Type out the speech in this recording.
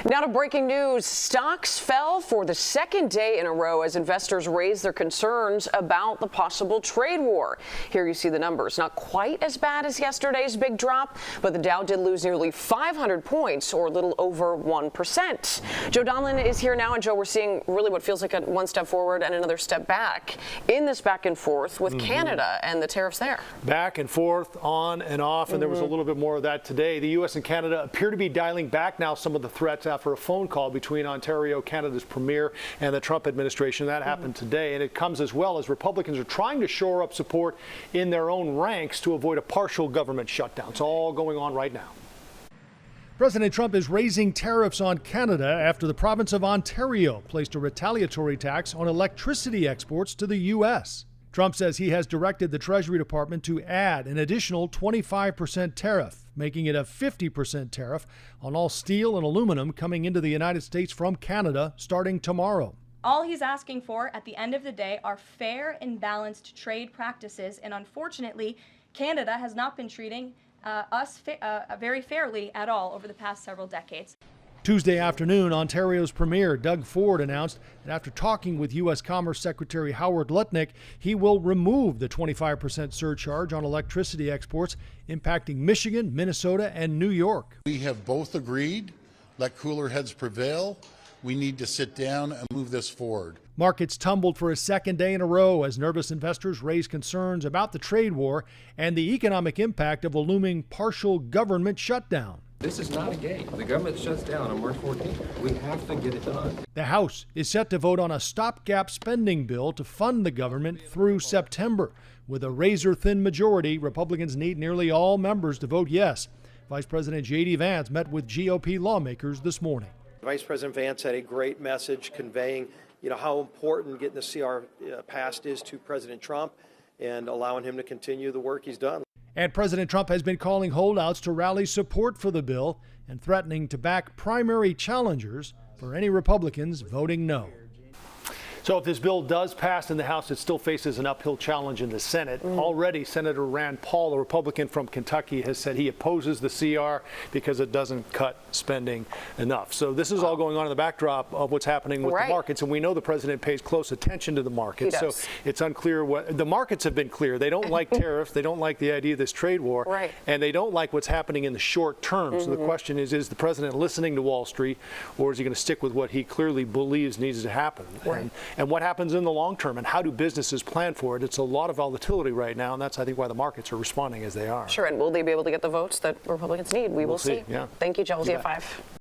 Now to breaking news. Stocks fell for the second day in a row as investors raised their concerns about the possible trade war. Here you see the numbers. Not quite as bad as yesterday's big drop, but the Dow did lose nearly 500 points, or a little over 1%. Joe Donlan is here now, and Joe, we're seeing really what feels like a one step forward and another step back in this back and forth with Canada and the tariffs there. Back and forth, on and off, and there was a little bit more of that today. The U.S. and Canada appear to be dialing back now some of the threats after a phone call between Ontario, Canada's premier, and the Trump administration. That happened today, and it comes as well as Republicans are trying to shore up support in their own ranks to avoid a partial government shutdown. It's all going on right now. President Trump is raising tariffs on Canada after the province of Ontario placed a retaliatory tax on electricity exports to the U.S. Trump says he has directed the Treasury Department to add an additional 25% tariff, making it a 50% tariff on all steel and aluminum coming into the United States from Canada starting tomorrow. All he's asking for at the end of the day are fair and balanced trade practices, and unfortunately, Canada has not been treating us very fairly at all over the past several decades. Tuesday afternoon, Ontario's Premier Doug Ford announced that after talking with U.S. Commerce Secretary Howard Lutnick, he will remove the 25% surcharge on electricity exports impacting Michigan, Minnesota, and New York. We have both agreed. Let cooler heads prevail. We need to sit down and move this forward. Markets tumbled for a second day in a row as nervous investors raised concerns about the trade war and the economic impact of a looming partial government shutdown. This is not a game. The government shuts down on March 14th. We have to get it done. The House is set to vote on a stopgap spending bill to fund the government through September. With a razor-thin majority, Republicans need nearly all members to vote yes. Vice President J.D. Vance met with GOP lawmakers this morning. Vice President Vance had a great message conveying, how important getting the CR passed is to President Trump and allowing him to continue the work he's done. And President Trump has been calling holdouts to rally support for the bill and threatening to back primary challengers for any Republicans voting no. So if this bill does pass in the House, it still faces an uphill challenge in the Senate. Already, Senator Rand Paul, a Republican from Kentucky, has said he opposes the CR because it doesn't cut spending enough. So this is all going on in the backdrop of what's happening with the markets. And we know the president pays close attention to the markets. So it's unclear what the markets have been clear. They don't like tariffs. They don't like the idea of this trade war. And they don't like what's happening in the short term. So the question is the president listening to Wall Street, or is he going to stick with what he clearly believes needs to happen? And what happens in the long term, and how do businesses plan for it? It's a lot of volatility right now, and that's, I think, why the markets are responding as they are. Sure, and will they be able to get the votes that Republicans need? We will see. Yeah. Thank you, Joe. We'll see you at 5.